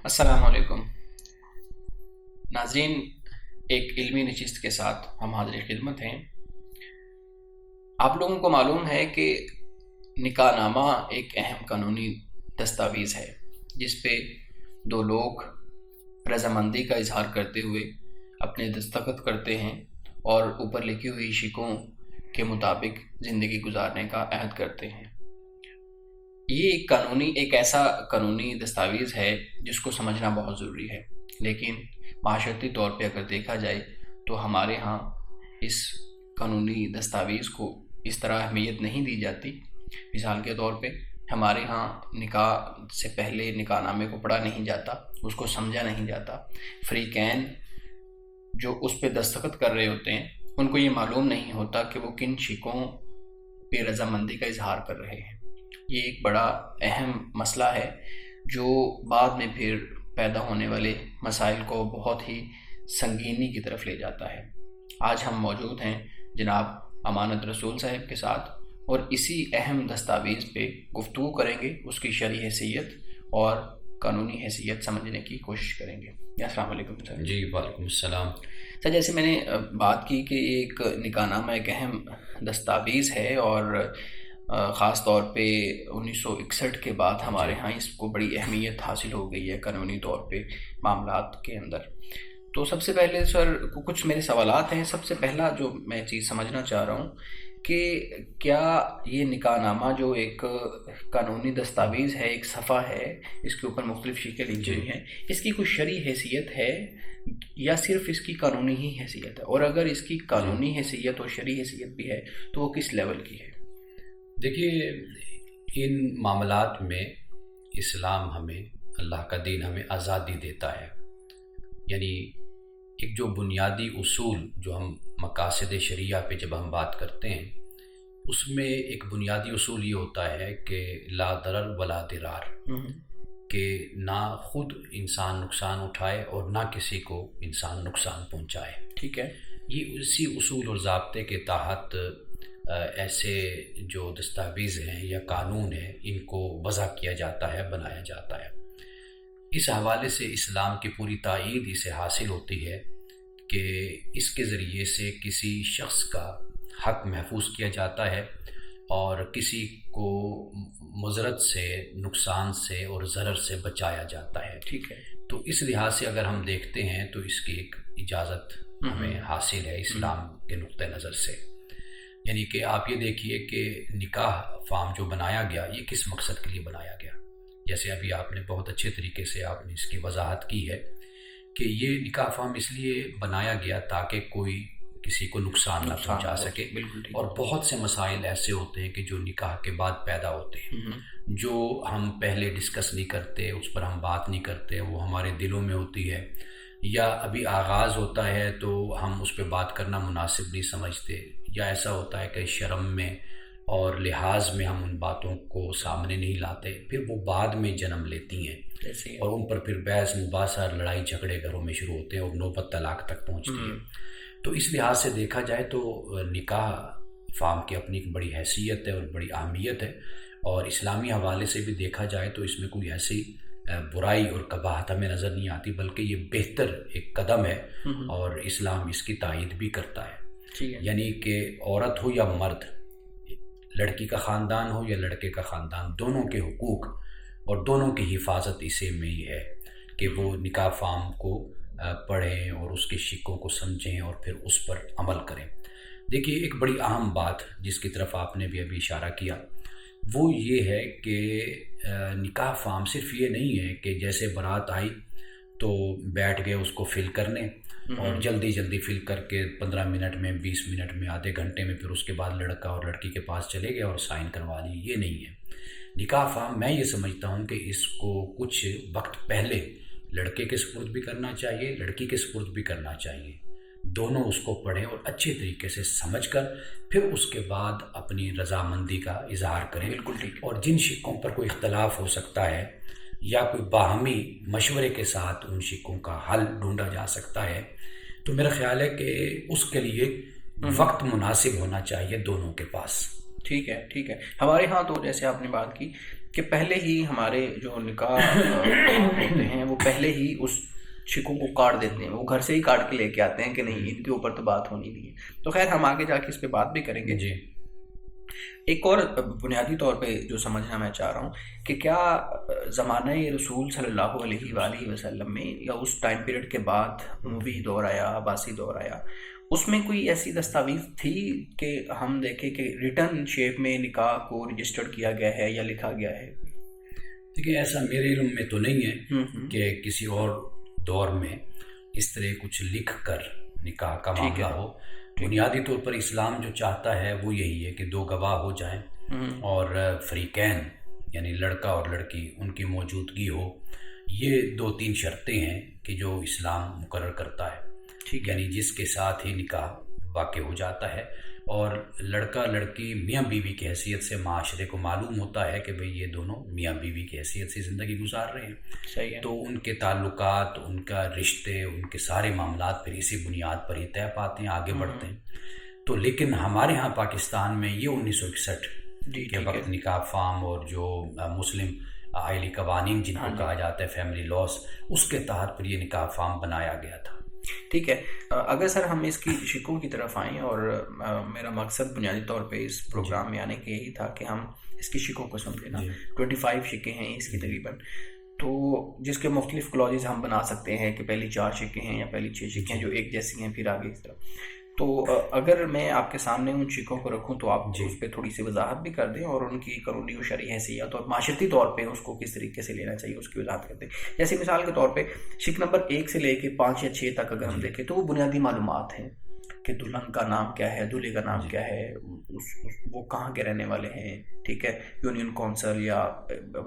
السلام علیکم ناظرین، ایک علمی نشست کے ساتھ ہم حاضر خدمت ہیں۔ آپ لوگوں کو معلوم ہے کہ نکاح نامہ ایک اہم قانونی دستاویز ہے جس پہ دو لوگ رضامندی کا اظہار کرتے ہوئے اپنے دستخط کرتے ہیں اور اوپر لکھی ہوئی شکوں کے مطابق زندگی گزارنے کا عہد کرتے ہیں۔ یہ ایک ایسا قانونی دستاویز ہے جس کو سمجھنا بہت ضروری ہے، لیکن معاشرتی طور پہ اگر دیکھا جائے تو ہمارے ہاں اس قانونی دستاویز کو اس طرح اہمیت نہیں دی جاتی۔ مثال کے طور پہ ہمارے ہاں نکاح سے پہلے نکاح نامے کو پڑھا نہیں جاتا، اس کو سمجھا نہیں جاتا۔ فریقین جو اس پہ دستخط کر رہے ہوتے ہیں ان کو یہ معلوم نہیں ہوتا کہ وہ کن شکوں پہ رضامندی کا اظہار کر رہے ہیں۔ یہ ایک بڑا اہم مسئلہ ہے جو بعد میں پھر پیدا ہونے والے مسائل کو بہت ہی سنگینی کی طرف لے جاتا ہے۔ آج ہم موجود ہیں جناب امانت رسول صاحب کے ساتھ اور اسی اہم دستاویز پہ گفتگو کریں گے، اس کی شرعی حیثیت اور قانونی حیثیت سمجھنے کی کوشش کریں گے۔ السلام علیکم سر۔ جی وعلیکم السلام۔ سر، جیسے میں نے بات کی کہ ایک نکاح نامہ ایک اہم دستاویز ہے اور خاص طور پہ 1961 کے بعد ہمارے ہاں اس کو بڑی اہمیت حاصل ہو گئی ہے قانونی طور پہ معاملات کے اندر۔ تو سب سے پہلے سر کچھ میرے سوالات ہیں۔ سب سے پہلا جو میں چیز سمجھنا چاہ رہا ہوں کہ کیا یہ نکاح نامہ جو ایک قانونی دستاویز ہے، ایک صفحہ ہے، اس کے اوپر مختلف شکیں لکھی ہوئی ہیں، اس کی کوئی شرعی حیثیت ہے یا صرف اس کی قانونی ہی حیثیت ہے؟ اور اگر اس کی قانونی حیثیت اور شرعی حیثیت بھی ہے تو وہ کس لیول کی ہے؟ دیکھیے، ان معاملات میں اسلام ہمیں، اللہ کا دین ہمیں آزادی دیتا ہے۔ یعنی ایک جو بنیادی اصول جو ہم مقاصد شریعہ پہ جب ہم بات کرتے ہیں، اس میں ایک بنیادی اصول یہ ہوتا ہے کہ لا ضرر ولا ضرار، کہ نہ خود انسان نقصان اٹھائے اور نہ کسی کو انسان نقصان پہنچائے۔ ٹھیک ہے۔ یہ اسی اصول اور ضابطے کے تحت ایسے جو دستاویز ہیں یا قانون ہیں ان کو وضع کیا جاتا ہے، بنایا جاتا ہے۔ اس حوالے سے اسلام کی پوری تائید اسے حاصل ہوتی ہے کہ اس کے ذریعے سے کسی شخص کا حق محفوظ کیا جاتا ہے اور کسی کو مضرت سے، نقصان سے اور ضرر سے بچایا جاتا ہے۔ ٹھیک ہے۔ تو اس لحاظ سے اگر ہم دیکھتے ہیں تو اس کی ایک اجازت ہمیں حاصل ہے اسلام کے نقطہ نظر سے۔ یعنی کہ آپ یہ دیکھیے کہ نکاح فارم جو بنایا گیا یہ کس مقصد کے لیے بنایا گیا؟ جیسے ابھی آپ نے بہت اچھے طریقے سے آپ نے اس کی وضاحت کی ہے کہ یہ نکاح فارم اس لیے بنایا گیا تاکہ کوئی کسی کو نقصان نہ پہنچا سکے۔ اور بہت سے مسائل ایسے ہوتے ہیں کہ جو نکاح کے بعد پیدا ہوتے ہیں، جو ہم پہلے ڈسکس نہیں کرتے، اس پر ہم بات نہیں کرتے، وہ ہمارے دلوں میں ہوتی ہے، یا ابھی آغاز ہوتا ہے تو ہم اس پہ بات کرنا مناسب نہیں سمجھتے، یا ایسا ہوتا ہے کہ شرم میں اور لحاظ میں ہم ان باتوں کو سامنے نہیں لاتے، پھر وہ بعد میں جنم لیتی ہیں اور ان پر پھر بحث مباحثہ، لڑائی جھگڑے گھروں میں شروع ہوتے ہیں اور نوبت طلاق تک پہنچتی ہے۔ تو اس لحاظ سے دیکھا جائے تو نکاح فارم کی اپنی ایک بڑی حیثیت ہے اور بڑی اہمیت ہے، اور اسلامی حوالے سے بھی دیکھا جائے تو اس میں کوئی ایسی برائی اور قباحت ہمیں نظر نہیں آتی، بلکہ یہ بہتر ایک قدم ہے اور اسلام اس کی تائید بھی کرتا ہے۔ یعنی کہ عورت ہو یا مرد، لڑکی کا خاندان ہو یا لڑکے کا خاندان، دونوں کے حقوق اور دونوں کی حفاظت اسی میں ہی ہے کہ وہ نکاح فارم کو پڑھیں اور اس کے شکوں کو سمجھیں اور پھر اس پر عمل کریں۔ دیکھیے، ایک بڑی اہم بات جس کی طرف آپ نے بھی ابھی اشارہ کیا وہ یہ ہے کہ نکاح فارم صرف یہ نہیں ہے کہ جیسے بارات آئی تو بیٹھ گئے اس کو فل کرنے اور جلدی جلدی فل کر کے 15 منٹ میں، 20 منٹ میں، آدھے گھنٹے میں پھر اس کے بعد لڑکا اور لڑکی کے پاس چلے گئے اور سائن کروا لی۔ یہ نہیں ہے نکاح فارم۔ میں یہ سمجھتا ہوں کہ اس کو کچھ وقت پہلے لڑکے کے سپرد بھی کرنا چاہیے، لڑکی کے سپرد بھی کرنا چاہیے، دونوں اس کو پڑھیں اور اچھے طریقے سے سمجھ کر پھر اس کے بعد اپنی رضامندی کا اظہار کریں۔ بالکل ٹھیک۔ اور جن شکوں پر کوئی اختلاف ہو سکتا ہے یا کوئی باہمی مشورے کے ساتھ ان شکوں کا حل ڈھونڈا جا سکتا ہے، تو میرا خیال ہے کہ اس کے لیے وقت مناسب ہونا چاہیے دونوں کے پاس۔ ٹھیک ہے، ٹھیک ہے۔ ہمارے ہاں تو جیسے آپ نے بات کی کہ پہلے ہی ہمارے جو نکاح ہوتے ہیں وہ پہلے ہی اس شکوں کو کاٹ دیتے ہیں، وہ گھر سے ہی کاٹ کے لے کے آتے ہیں کہ نہیں ان کے اوپر تو بات ہونی نہیں ہے. تو خیر ہم آگے جا کے اس پہ بات بھی کریں گے. جی. ایک اور بنیادی طور پہ جو سمجھنا میں چاہ رہا ہوں کہ کیا زمانہ رسول صلی اللہ علیہ وآلہ وسلم میں یا اس ٹائم پیریڈ کے بعد اموی دور آیا، عباسی دور آیا، اس میں کوئی ایسی دستاویز تھی کہ ہم دیکھیں کہ ریٹن شیپ میں نکاح کو رجسٹرڈ کیا گیا ہے یا لکھا گیا ہے؟ دیکھیے ایسا میرے علم میں تو نہیں ہے کہ کسی اور دور میں اس طرح کچھ لکھ کر نکاح کا معاملہ ہو. بنیادی طور پر اسلام جو چاہتا ہے وہ یہی ہے کہ دو گواہ ہو جائیں اور فریقین یعنی لڑکا اور لڑکی ان کی موجودگی ہو. یہ 2-3 شرطیں ہیں کہ جو اسلام مقرر کرتا ہے، یعنی جس کے ساتھ ہی نکاح واقع ہو جاتا ہے اور لڑکا لڑکی میاں بیوی کی حیثیت سے معاشرے کو معلوم ہوتا ہے کہ بھئی یہ دونوں میاں بیوی کی حیثیت سے زندگی گزار رہے ہیں. صحیح ہے. تو ان کے تعلقات، ان کا رشتے، ان کے سارے معاملات پھر اسی بنیاد پر ہی طے پاتے ہیں، آگے بڑھتے ہیں. تو لیکن ہمارے ہاں پاکستان میں یہ 1961 کے وقت نکاح فارم اور جو مسلم آئلی قوانین جن کو کہا جاتا ہے فیملی لاس، اس کے تحت پھر یہ نکاح فارم بنایا گیا تھا. ٹھیک ہے. اگر سر ہم اس کی شکوں کی طرف آئیں، اور میرا مقصد بنیادی طور پہ اس پروگرام میں آنے کے یہی تھا کہ ہم اس کی شکوں کو سمجھیں نا. 25 شکیں ہیں اس کی تقریباً، تو جس کے مختلف کلوزز ہم بنا سکتے ہیں کہ پہلی 4 شکیں ہیں یا پہلی 6 شکیں ہیں جو ایک جیسی ہیں، پھر آگے اس طرح. تو اگر میں آپ کے سامنے ان شکوں کو رکھوں تو آپ اس پہ تھوڑی سی وضاحت بھی کر دیں اور ان کی قانونی و شرعی حیثیت اور معاشرتی طور پہ اس کو کس طریقے سے لینا چاہیے اس کی وضاحت کر دیں. جیسے مثال کے طور پہ شک نمبر 1 سے لے کے 5 یا 6 تک اگر ہم دیکھیں تو وہ بنیادی معلومات ہیں کہ دلہن کا نام کیا ہے، دولہے کا نام کیا ہے، وہ کہاں کے رہنے والے ہیں، ٹھیک ہے، یونین کونسل یا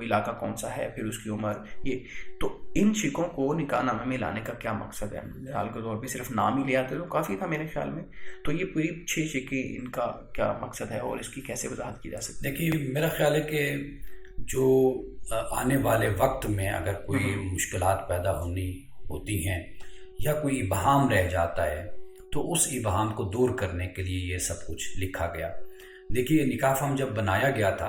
علاقہ کون سا ہے، پھر اس کی عمر. یہ تو ان شکوں کو نکاح نامے میں لانے کا کیا مقصد ہے؟ مثال کے طور پہ صرف نام ہی لے آتے تو کافی تھا میرے خیال میں. تو یہ پوری 6 شکیں ان کا کیا مقصد ہے اور اس کی کیسے وضاحت کی جا سکتی ہے؟ دیکھیے میرا خیال ہے کہ جو آنے والے وقت میں اگر کوئی مشکلات پیدا ہوتی ہیں یا کوئی ابہام رہ جاتا ہے تو اس ابہام کو دور کرنے کے لیے یہ سب کچھ لکھا گیا. دیکھیے نکاح فارم جب بنایا گیا تھا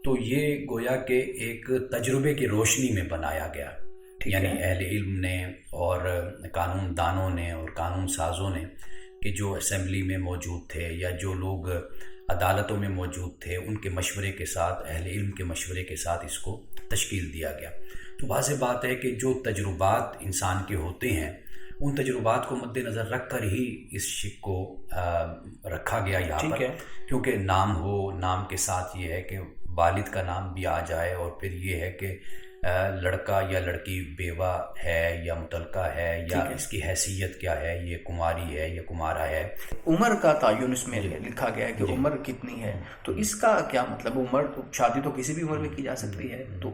تو یہ گویا کہ ایک تجربے کی روشنی میں بنایا گیا، یعنی اہل علم نے اور قانون دانوں نے اور قانون سازوں نے کہ جو اسمبلی میں موجود تھے یا جو لوگ عدالتوں میں موجود تھے ان کے مشورے کے ساتھ، اہل علم کے مشورے کے ساتھ اس کو تشکیل دیا گیا. تو واضح بات ہے کہ جو تجربات انسان کے ہوتے ہیں ان تجربات کو مد نظر رکھ کر ہی اس شک کو رکھا گیا یہاں پر، کیونکہ نام ہو، نام کے ساتھ یہ ہے کہ والد کا نام بھی آ جائے اور پھر یہ ہے کہ لڑکا یا لڑکی بیوہ ہے یا متعلقہ ہے یا اس کی حیثیت کیا ہے، یہ کماری ہے یا کمارا ہے. عمر کا تعین اس میں لکھا گیا ہے کہ عمر کتنی ہے. تو اس کا کیا مطلب؟ عمر تو شادی تو کسی بھی عمر میں کی جا سکتی ہے، تو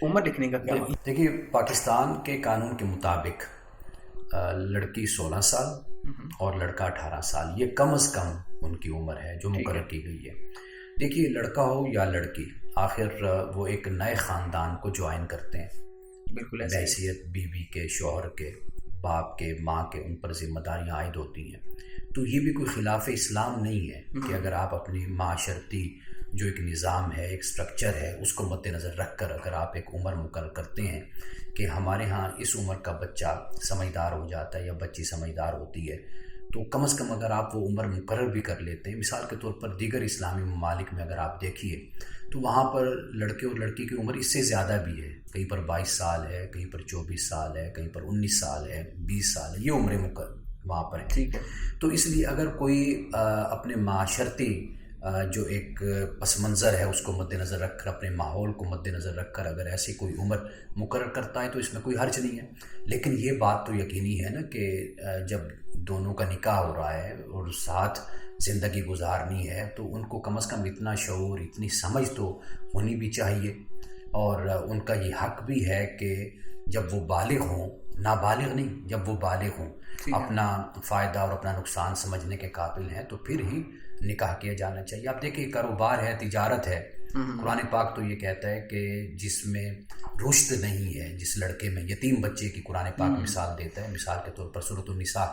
عمر لکھنے کا کیا مطلب؟ دیکھیے پاکستان کے قانون کے مطابق لڑکی 16 سال اور لڑکا 18 سال یہ کم از کم ان کی عمر ہے جو مقرر کی گئی ہے. دیکھیے لڑکا ہو یا لڑکی، آخر وہ ایک نئے خاندان کو جوائن کرتے ہیں، بالکل بحیثیت بیوی کے، شوہر کے، باپ کے، ماں کے، ان پر ذمہ داریاں عائد ہوتی ہیں. تو یہ بھی کوئی خلاف اسلام نہیں ہے کہ اگر آپ اپنی معاشرتی جو ایک نظام ہے، ایک سٹرکچر ہے، اس کو مد نظر رکھ کر اگر آپ ایک عمر مقرر کرتے ہیں کہ ہمارے ہاں اس عمر کا بچہ سمجھدار ہو جاتا ہے یا بچی سمجھدار ہوتی ہے، تو کم از کم اگر آپ وہ عمر مقرر بھی کر لیتے ہیں. مثال کے طور پر دیگر اسلامی ممالک میں اگر آپ دیکھیے تو وہاں پر لڑکے اور لڑکی کی عمر اس سے زیادہ بھی ہے، کہیں پر 22 سال ہے، کہیں پر 24 سال ہے، کہیں پر 19 سال ہے، 20 سال ہے، یہ عمریں مقرر وہاں پر ہے. ٹھیک ہے. تو اس لیے اگر کوئی اپنے معاشرتی جو ایک پس منظر ہے اس کو مد نظر رکھ کر، اپنے ماحول کو مد نظر رکھ کر اگر ایسی کوئی عمر مقرر کرتا ہے تو اس میں کوئی حرج نہیں ہے. لیکن یہ بات تو یقینی ہے نا کہ جب دونوں کا نکاح ہو رہا ہے اور ساتھ زندگی گزارنی ہے تو ان کو کم از کم اتنا شعور، اتنی سمجھ تو ہونی بھی چاہیے، اور ان کا یہ حق بھی ہے کہ جب وہ بالغ ہوں، نابالغ نہیں، جب وہ بالغ ہوں، اپنا فائدہ اور اپنا نقصان سمجھنے کے قابل ہیں تو پھر ہی نکاح کیا جانا چاہیے. آپ دیکھیں کاروبار ہے، تجارت ہے. قرآن پاک تو یہ کہتا ہے کہ جس میں رشد نہیں ہے، جس لڑکے میں، یتیم بچے کی قرآن پاک مثال دیتا ہے. مثال کے طور پر سورۃ النساء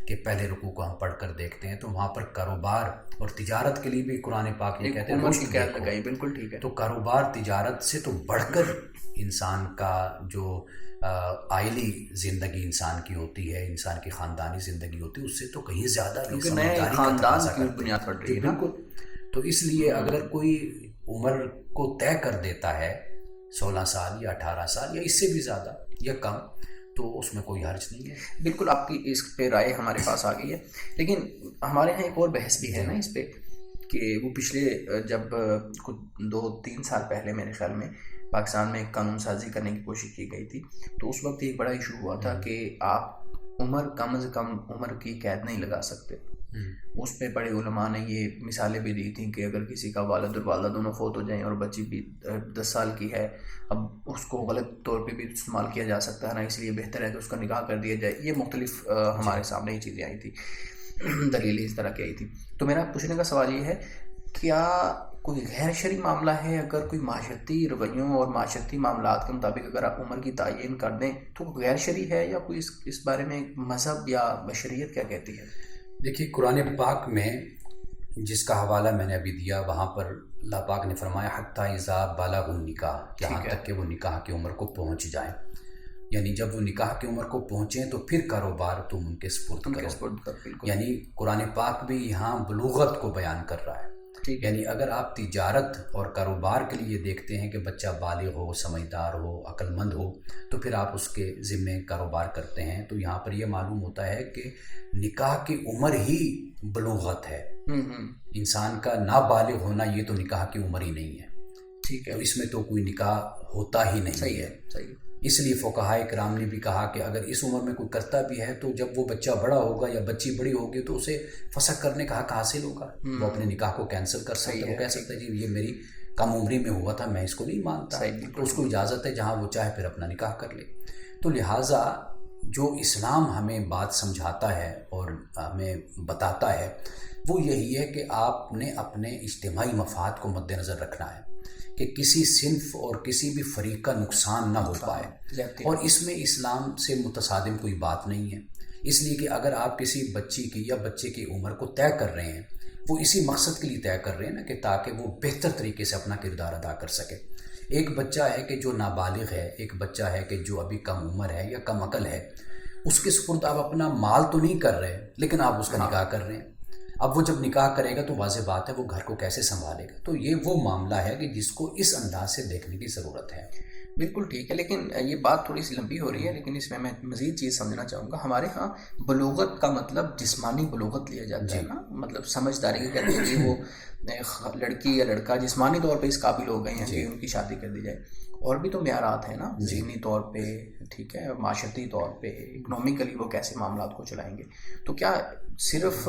کے پہلے رکوع کو ہم پڑھ کر دیکھتے ہیں تو وہاں پر کاروبار اور تجارت کے لیے بھی قرآن پاک یہ کہتے ہیں رشد. بالکل ٹھیک ہے. تو کاروبار تجارت سے تو بڑھ کر انسان کا جو آئلی زندگی انسان کی ہوتی ہے، انسان کی خاندانی زندگی ہوتی ہے، اس سے تو کہیں زیادہ یہ سمجھداری کا تقاضا کرتی ہے. بنیاد پڑ رہی ہے. بالکل. تو اس لیے اگر کوئی عمر کو طے کر دیتا ہے 16 سال یا 18 سال یا اس سے بھی زیادہ یا کم، تو اس میں کوئی حرج نہیں ہے. بالکل آپ کی اس پہ رائے ہمارے پاس آ گئی ہے. لیکن ہمارے یہاں ایک اور بحث بھی ہے نا اس پہ، کہ وہ پچھلے جب کچھ 2-3 سال پہلے میرے خیال میں پاکستان میں ایک قانون سازی کرنے کی کوشش کی گئی تھی، تو اس وقت ایک بڑا ایشو ہوا تھا کہ آپ عمر کم از کم عمر کی قید نہیں لگا سکتے. اس پہ بڑے علماء نے یہ مثالیں بھی دی تھیں کہ اگر کسی کا والد اور والدہ دونوں فوت ہو جائیں اور بچی بھی 10 سال کی ہے، اب اس کو غلط طور پہ بھی استعمال کیا جا سکتا ہے نا، اس لیے بہتر ہے کہ اس کا نکاح کر دیا جائے. یہ مختلف ہمارے سامنے یہ چیزیں آئی تھی، دلیلیں اس طرح کی آئی تھی. تو میرا پوچھنے کا سوال یہ ہے، کیا کوئی غیر شرعی معاملہ ہے اگر کوئی معاشرتی رویوں اور معاشرتی معاملات کے مطابق اگر آپ عمر کی تعین کر دیں تو غیر شرعی ہے، یا کوئی اس بارے میں مذہب یا بشریت کیا کہتی ہے؟ دیکھیے قرآن پاک میں جس کا حوالہ میں نے ابھی دیا، وہاں پر اللہ پاک نے فرمایا حتی اذا بلغوا النکاح، یہاں تک کہ وہ نکاح کی عمر کو پہنچ جائیں. یعنی جب وہ نکاح کی عمر کو پہنچیں تو پھر کاروبار تم ان کے سپرد کرو. یعنی قرآن پاک بھی یہاں بلوغت کو بیان کر رہا ہے. یعنی اگر آپ تجارت اور کاروبار کے لیے دیکھتے ہیں کہ بچہ بالغ ہو، سمجھدار ہو، عقل مند ہو، تو پھر آپ اس کے ذمے کاروبار کرتے ہیں، تو یہاں پر یہ معلوم ہوتا ہے کہ نکاح کی عمر ہی بلوغت ہے. انسان کا نابالغ ہونا یہ تو نکاح کی عمر ہی نہیں ہے. ٹھیک ہے. تو اس میں تو کوئی نکاح ہوتا ہی نہیں ہے. صحیح. اس لیے فقہائے کرام نے بھی کہا کہ اگر اس عمر میں کوئی کرتا بھی ہے تو جب وہ بچہ بڑا ہوگا یا بچی بڑی ہوگی تو اسے فسخ کرنے کا حق حاصل ہوگا. وہ اپنے نکاح کو کینسل کر سکتا ہے. وہ کہہ سکتا ہے جی یہ میری کم عمری میں ہوا تھا، میں اس کو نہیں مانتا. تو اس کو اجازت ہے جہاں وہ چاہے پھر اپنا نکاح کر لے. تو لہٰذا جو اسلام ہمیں بات سمجھاتا ہے اور ہمیں بتاتا ہے وہ یہی ہے کہ آپ نے اپنے اجتماعی مفاد کو مد نظر رکھنا ہے کہ کسی صنف اور کسی بھی فریق کا نقصان نہ ہو پائے. اور اس میں اسلام سے متصادم کوئی بات نہیں ہے. اس لیے کہ اگر آپ کسی بچی کی یا بچے کی عمر کو طے کر رہے ہیں، وہ اسی مقصد کے لیے طے کر رہے ہیں نا کہ تاکہ وہ بہتر طریقے سے اپنا کردار ادا کر سکے. ایک بچہ ہے کہ جو نابالغ ہے، ایک بچہ ہے کہ جو ابھی کم عمر ہے یا کم عقل ہے، اس کے سپرد آپ اپنا مال تو نہیں کر رہے لیکن آپ اس کا نکاح کر رہے ہیں. اب وہ جب نکاح کرے گا تو واضح بات ہے وہ گھر کو کیسے سنبھالے گا. تو یہ وہ معاملہ ہے کہ جس کو اس انداز سے دیکھنے کی ضرورت ہے. بالکل ٹھیک ہے. لیکن یہ بات تھوڑی سی لمبی ہو رہی ہے، لیکن اس میں مزید چیز سمجھنا چاہوں گا. ہمارے ہاں بلوغت کا مطلب جسمانی بلوغت لیا جاتا ہے نا، مطلب سمجھداری کے کہتے ہیں کہ وہ لڑکی یا لڑکا جسمانی طور پہ اس قابل ہو گئے ہیں کہ ان کی شادی کر دی جائے. اور بھی تو معیارات ہیں نا، ذہنی طور پہ، ٹھیک ہے، معاشرتی طور پہ، اکنومیکلی وہ کیسے معاملات کو چلائیں گے. تو کیا صرف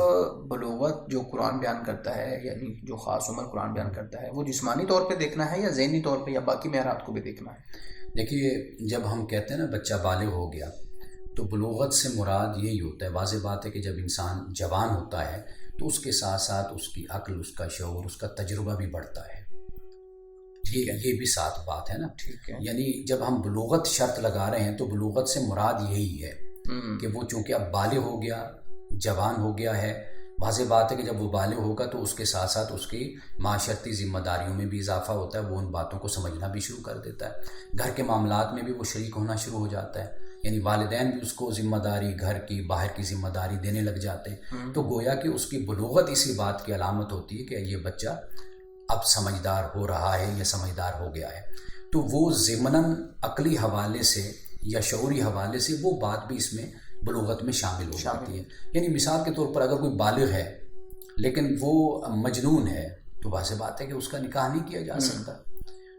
بلوغت جو قرآن بیان کرتا ہے، یعنی جو خاص عمر قرآن بیان کرتا ہے، وہ جسمانی طور پہ دیکھنا ہے یا ذہنی طور پہ یا باقی معیارات کو بھی دیکھنا ہے؟ دیکھیے جب ہم کہتے ہیں نا بچہ بالغ ہو گیا تو بلوغت سے مراد یہی ہوتا ہے. واضح بات ہے کہ جب انسان جوان ہوتا ہے تو اس کے ساتھ ساتھ اس کی عقل، اس کا شعور، اس کا تجربہ بھی بڑھتا ہے. یہ بھی ساتھ بات ہے نا. ٹھیک ہے. یعنی جب ہم بلوغت شرط لگا رہے ہیں تو بلوغت سے مراد یہی ہے کہ وہ چونکہ اب بالغ ہو گیا، جوان ہو گیا ہے. واضح بات ہے کہ جب وہ بالغ ہوگا تو اس کے ساتھ ساتھ اس کی معاشرتی ذمہ داریوں میں بھی اضافہ ہوتا ہے. وہ ان باتوں کو سمجھنا بھی شروع کر دیتا ہے. گھر کے معاملات میں بھی وہ شریک ہونا شروع ہو جاتا ہے. یعنی والدین بھی اس کو ذمہ داری گھر کی، باہر کی ذمہ داری دینے لگ جاتے ہیں. تو گویا کہ اس کی بلوغت اسی بات کی علامت ہوتی ہے کہ یہ بچہ اب سمجھدار ہو رہا ہے یا سمجھدار ہو گیا ہے. تو وہ ضمناً عقلی حوالے سے یا شعوری حوالے سے وہ بات بھی اس میں بلوغت میں شامل ہو جاتی ہے. یعنی مثال کے طور پر اگر کوئی بالغ ہے لیکن وہ مجنون ہے تو واضح بات ہے کہ اس کا نکاح نہیں کیا جا سکتا.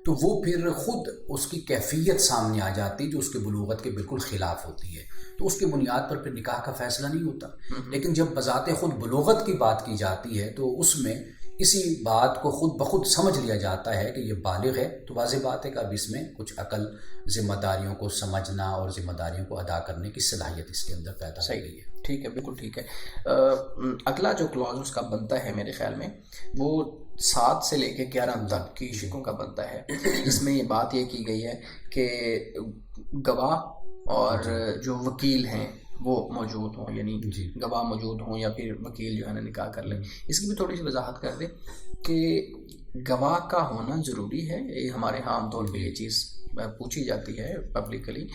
تو وہ پھر خود اس کی کیفیت سامنے آ جاتی جو اس کے بلوغت کے بالکل خلاف ہوتی ہے. تو اس کی بنیاد پر پھر نکاح کا فیصلہ نہیں ہوتا. لیکن جب بذات خود بلوغت کی بات کی جاتی ہے تو اس میں اسی بات کو خود بخود سمجھ لیا جاتا ہے کہ یہ بالغ ہے. تو واضح بات ہے کہ اب اس میں کچھ عقل، ذمہ داریوں کو سمجھنا اور ذمہ داریوں کو ادا کرنے کی صلاحیت اس کے اندر پیدا ہو گئی ہے. ٹھیک ہے، بالکل ٹھیک ہے. اگلا جو کلاز اس کا بنتا ہے میرے خیال میں وہ 7 سے لے کے 11 تک کی شکوں کا بنتا ہے. جس میں یہ بات یہ کی گئی ہے کہ گواہ اور جو وکیل ہیں وہ موجود ہوں، یعنی گواہ موجود ہوں یا پھر وکیل جو ہے نا نکاح کر لیں. اس کی بھی تھوڑی سی وضاحت کر دیں کہ گواہ کا ہونا ضروری ہے. یہ ہمارے ہاں عام طور پہ یہ چیز پوچھی جاتی ہے پبلکلی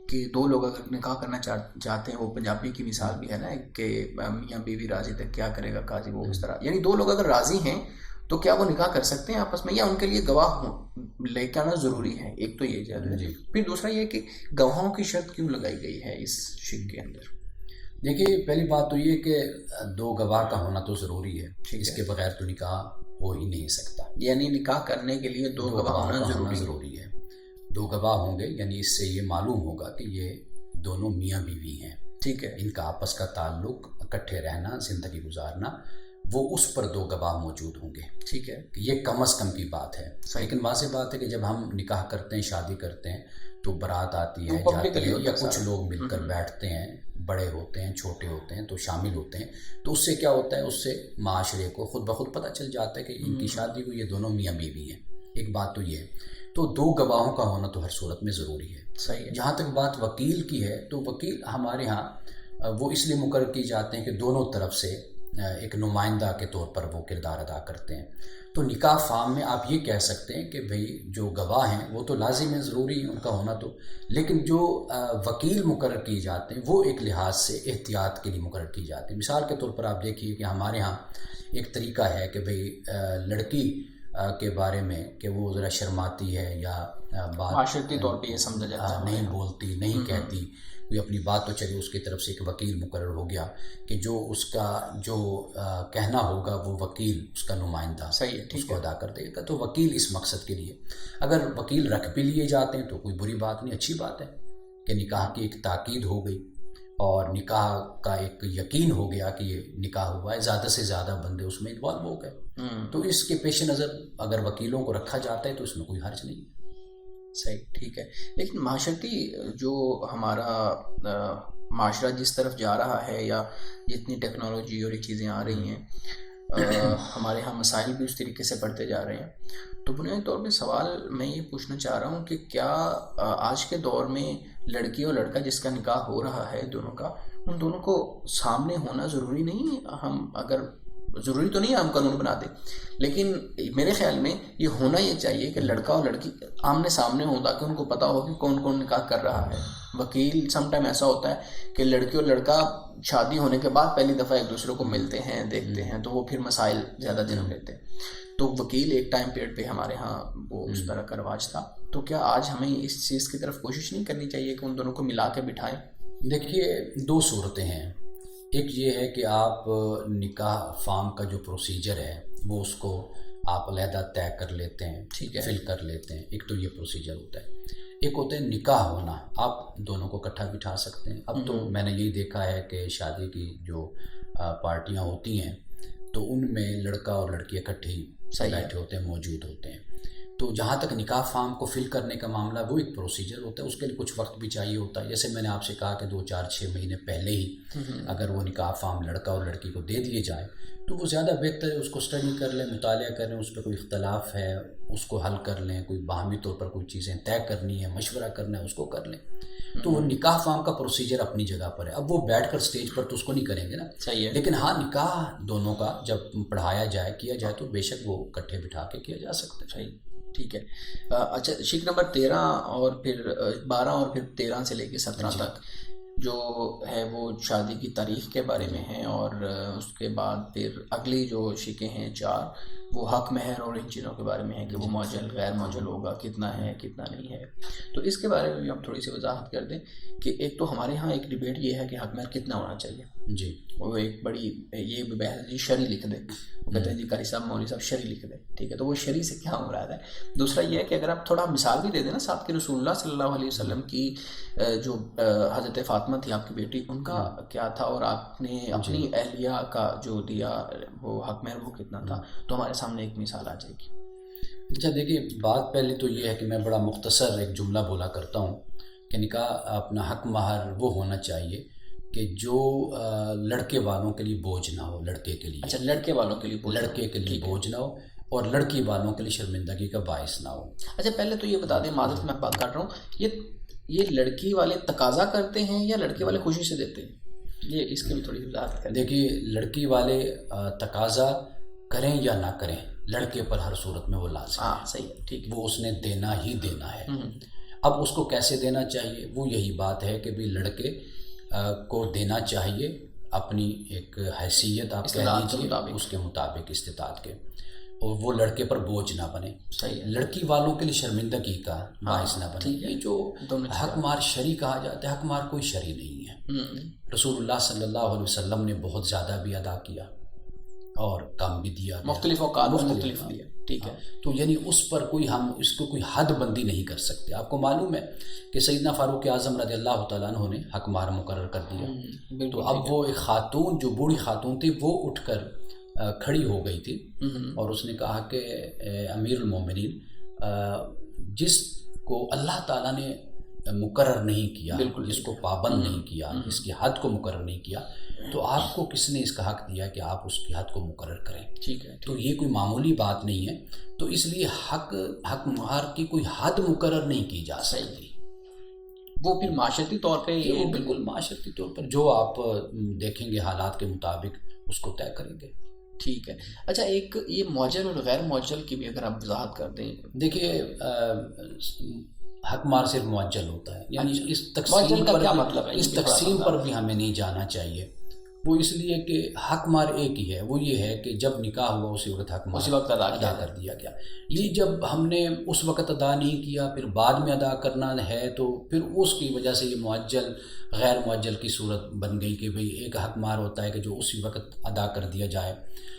کہ دو لوگ اگر نکاح کرنا چاہتے ہیں، وہ پنجابی کی مثال بھی ہے نا کہ میاں بیوی راضی تک کیا کرے گا قاضی، وہ اس طرح، یعنی دو لوگ اگر راضی ہیں تو کیا وہ نکاح کر سکتے ہیں آپس میں، یا ان کے لیے گواہ لے کے آنا ضروری ہے؟ ایک تو یہ جگہ ہے. پھر دوسرا یہ کہ گواہوں کی شرط کیوں لگائی گئی ہے اس شک کے اندر؟ دیکھیے پہلی بات تو یہ کہ دو گواہ کا ہونا تو ضروری ہے، اس کے بغیر تو نکاح ہو ہی نہیں سکتا. یعنی نکاح کرنے کے لیے دو گواہ ہونا ضروری ہے. دو گواہ ہوں گے یعنی اس سے یہ معلوم ہوگا کہ یہ دونوں میاں بیوی ہیں. ٹھیک ہے، ان کا آپس کا تعلق، اکٹھے رہنا، زندگی گزارنا، وہ اس پر دو گواہ موجود ہوں گے. ٹھیک ہے، یہ کم از کم کی بات ہے. لیکن واضح بات ہے کہ جب ہم نکاح کرتے ہیں، شادی کرتے ہیں، تو بارات آتی ہے، جاتی ہے، یا کچھ لوگ مل کر بیٹھتے ہیں، بڑے ہوتے ہیں، چھوٹے ہوتے ہیں، تو شامل ہوتے ہیں. تو اس سے کیا ہوتا ہے، اس سے معاشرے کو خود بخود پتہ چل جاتا ہے کہ ان کی شادی ہوئی، یہ دونوں میاں بیوی ہیں. ایک بات تو یہ ہے. تو دو گواہوں کا ہونا تو ہر صورت میں ضروری ہے. صحیح ہے. جہاں تک بات وکیل کی ہے، تو وکیل ہمارے ہاں وہ اس لیے مقرر کی جاتے ہیں کہ دونوں طرف سے ایک نمائندہ کے طور پر وہ کردار ادا کرتے ہیں. تو نکاح فارم میں آپ یہ کہہ سکتے ہیں کہ بھئی جو گواہ ہیں وہ تو لازم ہے، ضروری ہے ان کا ہونا تو، لیکن جو وکیل مقرر کیے جاتے ہیں وہ ایک لحاظ سے احتیاط کے لیے مقرر کی جاتی ہیں. مثال کے طور پر آپ دیکھیے کہ ہمارے ہاں ایک طریقہ ہے کہ بھئی لڑکی کے بارے میں کہ وہ ذرا شرماتی ہے یا بات معاشرتی طور پہ یہ سمجھا جاتا ہے، نہیں بولتی، نہیں کہتی کوئی اپنی بات، تو چلیے اس کی طرف سے ایک وکیل مقرر ہو گیا کہ جو اس کا جو کہنا ہوگا وہ وکیل اس کا نمائندہ اس کو ادا کر دے گا. تو وکیل اس مقصد کے لیے، اگر وکیل رکھ بھی لیے جاتے ہیں تو کوئی بری بات نہیں، اچھی بات ہے کہ نکاح کی ایک تاکید ہو گئی اور نکاح کا ایک یقین ہو گیا کہ یہ نکاح ہوا ہے، زیادہ سے زیادہ بندے اس میں انوالو ہو گئے. تو اس کے پیش نظر اگر وکیلوں کو رکھا جاتا ہے تو اس میں کوئی حرج نہیں. صحیح، ٹھیک ہے. لیکن معاشرتی جو ہمارا معاشرہ جس طرف جا رہا ہے، یا جتنی ٹیکنالوجی اور یہ چیزیں آ رہی ہیں، ہمارے ہاں مسائل بھی اس طریقے سے بڑھتے جا رہے ہیں. تو بنیادی طور پہ سوال میں یہ پوچھنا چاہ رہا ہوں کہ کیا آج کے دور میں لڑکی اور لڑکا جس کا نکاح ہو رہا ہے دونوں کا، ان دونوں کو سامنے ہونا ضروری نہیں؟ ہم اگر ضروری تو نہیں ہے ہم قانون بنا دیں، لیکن میرے خیال میں یہ ہونا یہ چاہیے کہ لڑکا اور لڑکی آمنے سامنے ہوں تاکہ ان کو پتہ ہو کہ کون کون نکاح کر رہا ہے. وکیل سم ٹائم ایسا ہوتا ہے کہ لڑکی اور لڑکا شادی ہونے کے بعد پہلی دفعہ ایک دوسرے کو ملتے ہیں، دیکھتے ہیں، تو وہ پھر مسائل زیادہ جنم لیتے ہیں. تو وکیل ایک ٹائم پیریڈ پہ ہمارے ہاں وہ اس طرح کا رواج تھا. تو کیا آج ہمیں اس چیز کی طرف کوشش نہیں کرنی چاہیے کہ ان دونوں کو ملا کے بٹھائیں؟ دیکھیے دو صورتیں ہیں. ایک یہ ہے کہ آپ نکاح فارم کا جو پروسیجر ہے وہ اس کو آپ علیحدہ طے کر لیتے ہیں، ٹھیک ہے، فل کر لیتے ہیں. ایک تو یہ پروسیجر ہوتا ہے. ایک ہوتا ہے نکاح ہونا، آپ دونوں کو اکٹھا بٹھا سکتے ہیں. اب تو میں نے یہی دیکھا ہے کہ شادی کی جو پارٹیاں ہوتی ہیں تو ان میں لڑکا اور لڑکی اکٹھے ہی بیٹھے ہوتے ہیں، موجود ہوتے ہیں. تو جہاں تک نکاح فارم کو فل کرنے کا معاملہ، وہ ایک پروسیجر ہوتا ہے، اس کے لیے کچھ وقت بھی چاہیے ہوتا ہے. جیسے میں نے آپ سے کہا کہ 2-4-6 مہینے پہلے ہی اگر وہ نکاح فارم لڑکا اور لڑکی کو دے دیے جائے تو وہ زیادہ بہتر ہے. اس کو اسٹڈی کر لیں، مطالعہ کریں، اس پہ کوئی اختلاف ہے اس کو حل کر لیں، کوئی باہمی طور پر کوئی چیزیں طے کرنی ہے، مشورہ کرنا ہے، اس کو کر لیں. تو وہ نکاح فارم کا پروسیجر اپنی جگہ پر ہے. اب وہ بیٹھ کر اسٹیج پر تو اس کو نہیں کریں گے نا، صحیح ہے، لیکن ہاں نکاح دونوں کا جب پڑھایا جائے، کیا جائے، تو بے شک وہ اکٹھے بٹھا کے کیا جا سکتا ہے. صحیح، ٹھیک ہے. اچھا، شک نمبر 13 اور پھر 12 اور پھر 13 سے لے کے 17 تک جو ہے وہ شادی کی تاریخ کے بارے میں ہیں، اور اس کے بعد پھر اگلی جو شکیں ہیں 4 وہ حق مہر اور ان چیزوں کے بارے میں ہے کہ وہ معجل غیر معجل ہوگا، کتنا ہے کتنا نہیں ہے. تو اس کے بارے میں بھی ہم تھوڑی سی وضاحت کر دیں کہ ایک تو ہمارے ہاں ایک ڈیبیٹ یہ ہے کہ حق مہر کتنا ہونا چاہیے. جی، وہ ایک بڑی یہ بحث، جی شرعی لکھ دیں، وہ کہتے ہیں جی قاری صاحب مولوی صاحب شرعی لکھ دیں. ٹھیک ہے، تو وہ شرعی سے کیا مراد ہے؟ دوسرا یہ ہے کہ اگر آپ تھوڑا مثال بھی دے دیں نا، ساتھ کے رسول اللہ صلی اللہ علیہ وسلم کی جو حضرت فاطمہ تھی آپ کی بیٹی، ان کا کیا تھا، اور آپ نے اپنی اہلیہ کا جو دیا وہ حق مہر وہ کتنا تھا، تو ہمارے سامنے ایک مثال آ جائے گی. اچھا دیکھیے، بات پہلے تو یہ ہے کہ میں بڑا مختصر ایک جملہ بولا کرتا ہوں کہ نکاح اپنا حق مہر وہ ہونا چاہیے کہ جو لڑکے والوں کے لیے بوجھ نہ ہو، لڑکے کے لیے. اچھا، لڑکے والوں کے لیے بوجھ، لڑکے کے لیے بوجھ نہ ہو اور لڑکی والوں کے لیے شرمندگی کا باعث نہ ہو. اچھا، پہلے تو یہ بتا دیں، معذرت میں بات کر رہا ہوں، یہ لڑکی والے تقاضا کرتے ہیں یا لڑکے والے خوشی سے دیتے ہیں؟ یہ اس کی بھی تھوڑی وضاحت کریں. دیکھیے لڑکی والے تقاضا کریں یا نہ کریں، لڑکے پر ہر صورت میں وہ لازم ہے. صحیح ہے، ٹھیک ہے، وہ اس نے دینا ہی دینا ہے. اب اس کو کیسے دینا چاہیے؟ وہ یہی بات ہے کہ بھی لڑکے کو دینا چاہیے اپنی ایک حیثیت آپ کہہ لیجیے اس کے مطابق استطاعت کے، اور وہ لڑکے پر بوجھ نہ بنے، لڑکی والوں کے لیے شرمندگی کا باعث نہ بنے۔ یہ جو حق مار شرعی کہا جاتا ہے، حق مار کوئی شرعی نہیں ہے۔ رسول اللہ صلی اللہ علیہ وسلم نے بہت زیادہ بھی ادا کیا اور کم بھی دیا، مختلف اوقات مختلف دیا، ٹھیک ہے۔ تو یعنی اس پر کوئی ہم اس کو کوئی حد بندی نہیں کر سکتے۔ آپ کو معلوم ہے کہ سیدنا فاروق اعظم رضی اللہ تعالیٰ عنہ نے حق مہر مقرر کر دیا، تو اب وہ ایک خاتون جو بوڑھی خاتون تھی وہ اٹھ کر کھڑی ہو گئی تھی اور اس نے کہا کہ امیر المومنین، جس کو اللہ تعالیٰ نے مقرر نہیں کیا، جس کو پابند نہیں کیا، اس کی حد کو مقرر نہیں کیا، تو آپ کو کس نے اس کا حق دیا کہ آپ اس کی حد کو مقرر کریں؟ ٹھیک ہے، تو یہ کوئی معمولی بات نہیں ہے، تو اس لیے حق مہر کی کوئی حد مقرر نہیں کی جا سکتی۔ وہ پھر معاشرتی طور پہ بالکل معاشرتی طور پر جو آپ دیکھیں گے حالات کے مطابق اس کو طے کریں گے۔ ٹھیک ہے۔ اچھا، ایک یہ معجل اور غیر معجل کی بھی اگر آپ وضاحت کر دیں۔ دیکھیے، حق مار صرف معجل ہوتا ہے، یعنی اس تقسیم پر بھی ہمیں نہیں جانا چاہیے۔ وہ اس لیے کہ حق مار ایک ہی ہے، وہ یہ ہے کہ جب نکاح ہوا اسی وقت حق مار ادا کر دیا گیا۔ یہ جب ہم نے اس وقت ادا نہیں کیا پھر بعد میں ادا کرنا ہے تو پھر اس کی وجہ سے یہ معجل غیر معجل کی صورت بن گئی کہ بھئی ایک حق مار ہوتا ہے کہ جو اسی وقت ادا کر دیا جائے،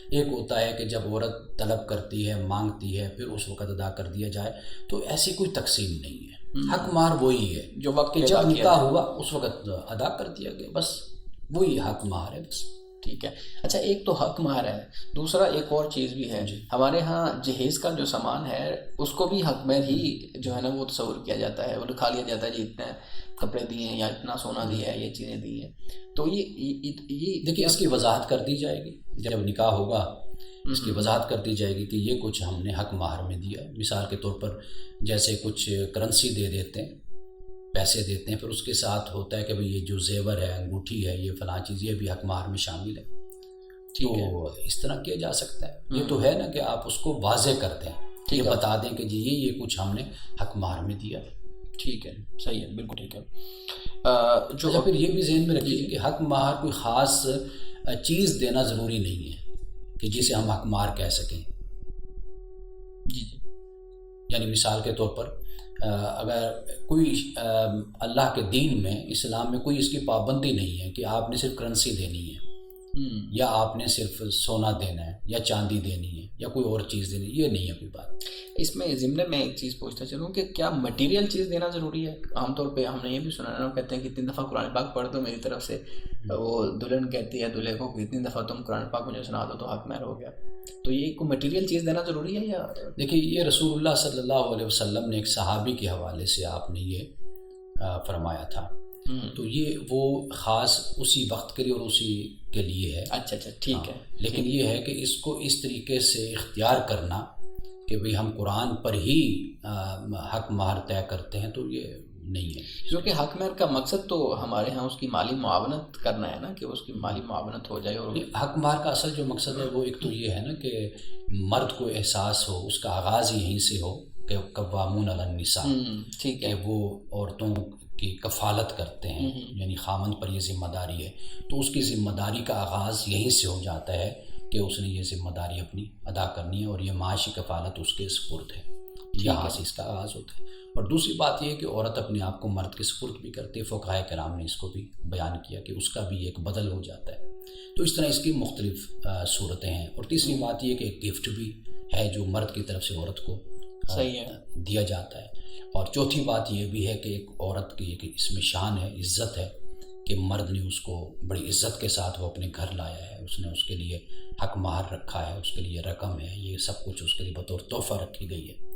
ایک ہوتا ہے کہ جب عورت طلب کرتی ہے، مانگتی ہے، پھر اس وقت ادا کر دیا جائے۔ تو ایسی کوئی تقسیم نہیں ہے، حق مار وہی ہے جو وقت کہ جب نکاح ہوا اس وقت ادا کر دیا گیا، بس وہی حق مہر ہے، بس۔ ٹھیک ہے۔ اچھا، ایک تو حق مہر ہے، دوسرا ایک اور چیز بھی ہے ہمارے ہاں، جہیز کا جو سامان ہے اس کو بھی حق مہر ہی جو ہے نا وہ تصور کیا جاتا ہے، وہ لکھا لیا جاتا ہے جی اتنے کپڑے دیے ہیں یا اتنا سونا دیا ہے، یہ چیزیں دی ہیں۔ تو یہ دیکھیے، اس کی وضاحت کر دی جائے گی جب نکاح ہوگا، اس کی وضاحت کر دی جائے گی کہ یہ کچھ ہم نے حق مہر میں دیا۔ مثال کے طور پر جیسے کچھ کرنسی دے دیتے ہیں، پیسے دیتے ہیں، پھر اس کے ساتھ ہوتا ہے کہ بھئی یہ جو زیور ہے، انگوٹھی ہے، یہ فلاں چیز، یہ بھی حق مہر میں شامل ہے۔ تو اس طرح کیا جا سکتا ہے۔ یہ تو ہے نا کہ آپ اس کو واضح کر دیں، یہ بتا دیں کہ جی یہ کچھ ہم نے حق مہر میں دیا۔ ٹھیک ہے، صحیح ہے، بالکل ٹھیک ہے۔ جو پھر یہ بھی ذہن میں رکھیے کہ حق مہر کوئی خاص چیز دینا ضروری نہیں ہے کہ جسے ہم حق مہر کہہ سکیں۔ جی، یعنی مثال کے طور پر اگر کوئی اللہ کے دین میں، اسلام میں کوئی اس کی پابندی نہیں ہے کہ آپ نے صرف کرنسی دینی ہے یا آپ نے صرف سونا دینا ہے یا چاندی دینی ہے یا کوئی اور چیز دینی ہے، یہ نہیں ہے کوئی بات۔ اس میں ضمن میں ایک چیز پوچھتا چلوں کہ کیا مٹیریل چیز دینا ضروری ہے؟ عام طور پہ ہم نے یہ بھی سنا ہے، کہتے ہیں کہ اتنی دفعہ قرآن پاک پڑھ دو میری طرف سے، وہ دلہن کہتی ہے دلہے کو کہ اتنی دفعہ تم قرآن پاک مجھے سنا دو تو حق مہر ہو گیا۔ تو یہ کوئی مٹیریل چیز دینا ضروری ہے یا؟ دیکھیے، یہ رسول اللہ صلی اللہ علیہ وسلم نے ایک صحابی کے حوالے سے آپ نے یہ فرمایا تھا، تو یہ وہ خاص اسی وقت کے لیے اور اسی کے لیے ہے۔ اچھا، ٹھیک ہے۔ لیکن یہ ہے کہ اس کو اس طریقے سے اختیار کرنا کہ بھئی ہم قرآن پر ہی حق مہر طے کرتے ہیں، تو یہ نہیں ہے، کیونکہ حق مہر کا مقصد تو ہمارے ہاں اس کی مالی معاونت کرنا ہے نا، کہ اس کی مالی معاونت ہو جائے۔ اور حق مہر کا اصل جو مقصد ہے وہ ایک تو یہ ہے نا کہ مرد کو احساس ہو، اس کا آغاز یہیں سے ہو کہ قوامون علی النساء، ٹھیک ہے، کہ وہ عورتوں کی کفالت کرتے ہیں، یعنی خامند پر یہ ذمہ داری ہے، تو اس کی ذمہ داری کا آغاز یہیں سے ہو جاتا ہے کہ اس نے یہ ذمہ داری اپنی ادا کرنی ہے اور یہ معاشی کفالت اس کے سپرد ہے، یہاں سے اس کا آغاز ہوتا ہے۔ اور دوسری بات یہ ہے کہ عورت اپنے آپ کو مرد کے سپرد بھی کرتی ہے، فقہائے کرام نے اس کو بھی بیان کیا کہ اس کا بھی ایک بدل ہو جاتا ہے۔ تو اس طرح اس کی مختلف صورتیں ہیں۔ اور تیسری بات یہ کہ ایک گفٹ بھی ہے جو مرد کی طرف سے عورت کو دیا جاتا ہے۔ اور چوتھی بات یہ بھی ہے کہ ایک عورت کی ایک اس میں شان ہے، عزت ہے کہ مرد نے اس کو بڑی عزت کے ساتھ وہ اپنے گھر لایا ہے، اس نے اس کے لیے حق مہر رکھا ہے، اس کے لیے رقم ہے، یہ سب کچھ اس کے لیے بطور تحفہ رکھی گئی ہے۔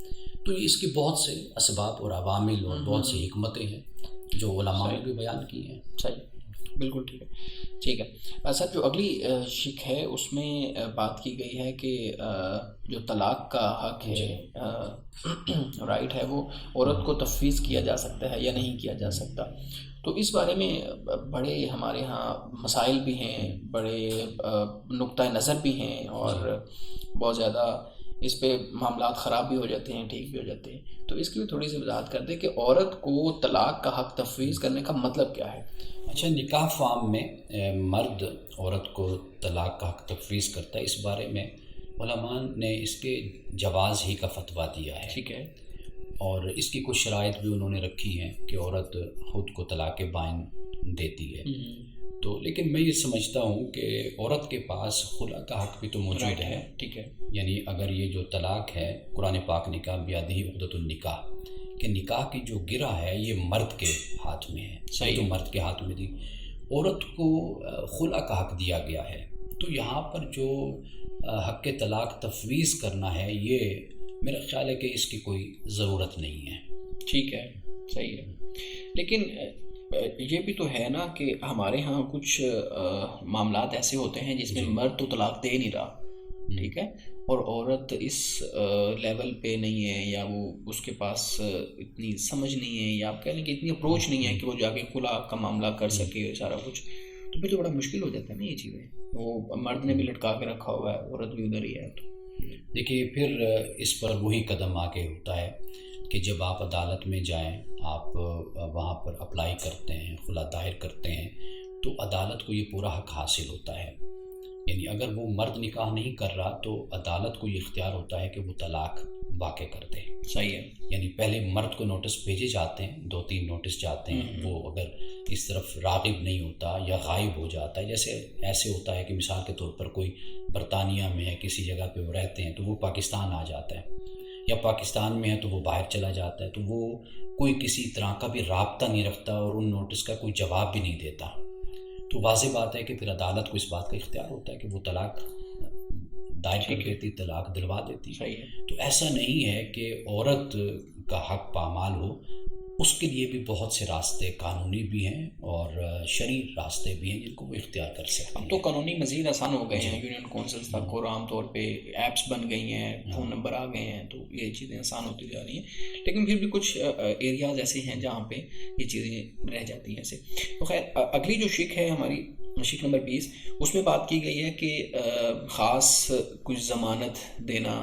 تو اس کی بہت سے اسباب اور عوامل اور بہت سی حکمتیں ہیں جو علماء نے بھی بیان کی ہیں۔ صحیح، بالکل ٹھیک ہے۔ صاحب، جو اگلی شق ہے اس میں بات کی گئی ہے کہ جو طلاق کا حق ہے، رائٹ ہے، وہ عورت کو تفویض کیا جا سکتا ہے یا نہیں کیا جا سکتا۔ تو اس بارے میں بڑے ہمارے ہاں مسائل بھی ہیں، بڑے نقطۂ نظر بھی ہیں، اور بہت زیادہ اس پہ معاملات خراب بھی ہو جاتے ہیں، ٹھیک بھی ہو جاتے ہیں. تو اس کی بھی تھوڑی سی وضاحت کر دیں کہ عورت کو طلاق کا حق تفویض کرنے کا مطلب کیا ہے. اچھا، نکاح فارم میں مرد عورت کو طلاق کا حق تفویض کرتا ہے، اس بارے میں علماء نے اس کے جواز ہی کا فتویٰ دیا ہے. ٹھیک ہے. اور اس کی کچھ شرائط بھی انہوں نے رکھی ہیں کہ عورت خود کو طلاق بائن دیتی ہے. تو لیکن میں یہ سمجھتا ہوں کہ عورت کے پاس خلا کا حق بھی تو موجود ہے. ٹھیک ہے. یعنی اگر یہ جو طلاق ہے، قرآن پاک نکاح بیادہ عقدۃ النکاح، کہ نکاح کی جو گرہ ہے یہ مرد کے ہاتھ میں ہے. صحیح، تو مرد کے ہاتھ میں دی، عورت کو خلا کا حق دیا گیا ہے. تو یہاں پر جو حق طلاق تفویض کرنا ہے، یہ میرا خیال ہے کہ اس کی کوئی ضرورت نہیں ہے. ٹھیک ہے، صحیح ہے. لیکن یہ بھی تو ہے نا کہ ہمارے ہاں کچھ معاملات ایسے ہوتے ہیں جس میں مرد تو طلاق دے نہیں رہا، ٹھیک ہے، اور عورت اس لیول پہ نہیں ہے، یا وہ اس کے پاس اتنی سمجھ نہیں ہے، یا آپ کہہ لیں کہ اتنی اپروچ نہیں ہے کہ وہ جا کے خلا کا معاملہ کر سکے سارا کچھ. تو پھر تو بڑا مشکل ہو جاتا ہے نا یہ چیزیں. وہ مرد نے بھی لٹکا کے رکھا ہوا ہے، عورت بھی ادھر ہی ہے. تو دیکھیے پھر اس پر وہی قدم آگے ہوتا ہے کہ جب آپ عدالت میں جائیں، آپ وہاں پر اپلائی کرتے ہیں، خلا دائر کرتے ہیں، تو عدالت کو یہ پورا حق حاصل ہوتا ہے. یعنی اگر وہ مرد نکاح نہیں کر رہا تو عدالت کو یہ اختیار ہوتا ہے کہ وہ طلاق واقع کر دے. صحیح ہے. یعنی پہلے مرد کو نوٹس بھیجے جاتے ہیں، 2-3 نوٹس جاتے ہیں. وہ اگر اس طرف راغب نہیں ہوتا یا غائب ہو جاتا ہے، جیسے ایسے ہوتا ہے کہ مثال کے طور پر کوئی برطانیہ میں ہے، کسی جگہ پہ وہ رہتے ہیں، تو وہ پاکستان آ جاتا ہے، یا پاکستان میں ہے تو وہ باہر چلا جاتا ہے، تو وہ کوئی کسی طرح کا بھی رابطہ نہیں رکھتا اور ان نوٹس کا کوئی جواب بھی نہیں دیتا. تو واضح بات ہے کہ پھر عدالت کو اس بات کا اختیار ہوتا ہے کہ وہ طلاق دائر کر دیتی، طلاق دلوا دیتی. صحیح ہے. تو ایسا نہیں ہے کہ عورت کا حق پامال ہو، اس کے لیے بھی بہت سے راستے قانونی بھی ہیں اور شرعی راستے بھی ہیں جن کو وہ اختیار کر سکتے ہیں. اب تو قانونی مزید آسان ہو گئے ہیں، یونین کونسلز تک اور عام طور پہ ایپس بن گئی ہیں، فون نمبر آ گئے ہیں، تو یہ چیزیں آسان ہوتی جا رہی ہیں. لیکن پھر بھی کچھ ایریاز ایسے ہیں جہاں پہ یہ چیزیں رہ جاتی ہیں ایسے. تو خیر، اگلی جو شک ہے ہماری، شک نمبر 20، اس میں بات کی گئی ہے کہ خاص کچھ ضمانت دینا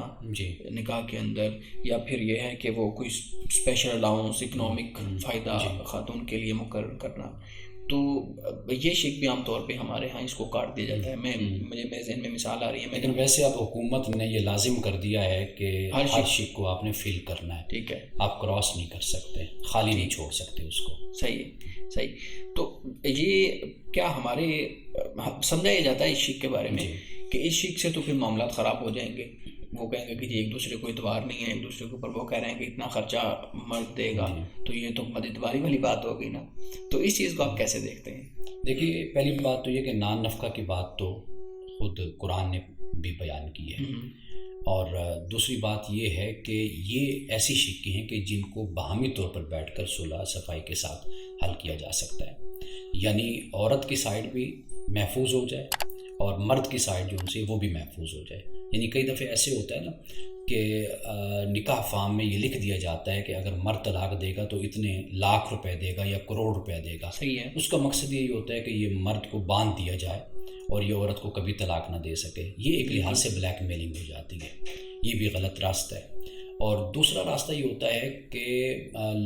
نکاح کے اندر، یا پھر یہ ہے کہ وہ کوئی اسپیشل الاؤنس، اکنامک فائدہ خاتون کے لیے مقرر کرنا. تو یہ شک بھی عام طور پہ ہمارے ہاں اس کو کاٹ دیا جاتا ہے. مجھے میرے ذہن میں مثال آ رہی ہے. لیکن ویسے اب حکومت نے یہ لازم کر دیا ہے کہ ہر شک کو آپ نے فل کرنا ہے. ٹھیک ہے. آپ کراس نہیں کر سکتے، خالی نہیں چھوڑ سکتے اس کو. صحیح صحیح. تو یہ کیا ہمارے سمجھا یہ جاتا ہے اس شک کے بارے میں کہ اس شک سے تو پھر معاملات خراب ہو جائیں گے. وہ کہیں گے کہ جی ایک دوسرے کو اعتبار نہیں ہے، ایک دوسرے کے اوپر وہ کہہ رہے ہیں کہ اتنا خرچہ مرد دے گا، تو یہ تو مد اعتباری والی بات ہو گئی نا. تو اس چیز کو آپ کیسے دیکھتے ہیں؟ دیکھیے، پہلی بات تو یہ کہ نان نفقہ کی بات تو خود قرآن نے بھی بیان کی ہے، اور دوسری بات یہ ہے کہ یہ ایسی شکیں ہیں کہ جن کو باہمی طور پر بیٹھ کر صلح صفائی کے ساتھ حل کیا جا سکتا ہے. یعنی عورت کی سائڈ بھی محفوظ ہو جائے اور مرد کی سائڈ جو ان سے وہ بھی محفوظ ہو جائے. یعنی کئی دفعہ ایسے ہوتا ہے نا کہ نکاح فارم میں یہ لکھ دیا جاتا ہے کہ اگر مرد طلاق دے گا تو اتنے لاکھ روپے دے گا یا کروڑ روپے دے گا. صحیح ہے. اس کا مقصد یہی ہوتا ہے کہ یہ مرد کو باندھ دیا جائے اور یہ عورت کو کبھی طلاق نہ دے سکے. یہ ایک لحاظ سے بلیک میلنگ ہو جاتی ہے، یہ بھی غلط راستہ ہے. اور دوسرا راستہ یہ ہوتا ہے کہ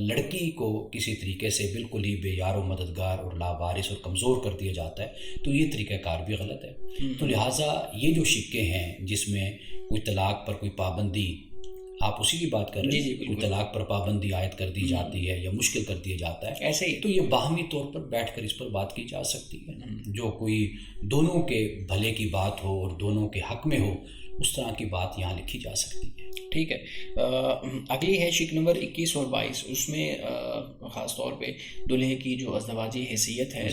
لڑکی کو کسی طریقے سے بالکل ہی بے یار و مددگار اور لاوارث اور کمزور کر دیا جاتا ہے، تو یہ طریقہ کار بھی غلط ہے. تو لہٰذا یہ جو شکے ہیں جس میں کوئی طلاق پر کوئی پابندی، آپ اسی کی بات کر رہے ہیں، کوئی طلاق پر پابندی عائد کر دی جاتی ہے یا مشکل کر دیا جاتا ہے، ایسے ہی، تو یہ باہمی طور پر بیٹھ کر اس پر بات کی جا سکتی ہے. جو کوئی دونوں کے بھلے کی بات ہو اور دونوں کے حق میں ہو، اس طرح کی بات یہاں لکھی جا سکتی ہے. ٹھیک ہے. اگلی ہے شک نمبر 21 اور 22. اس میں خاص طور پہ دلہے کی جو ازدواجی حیثیت ہے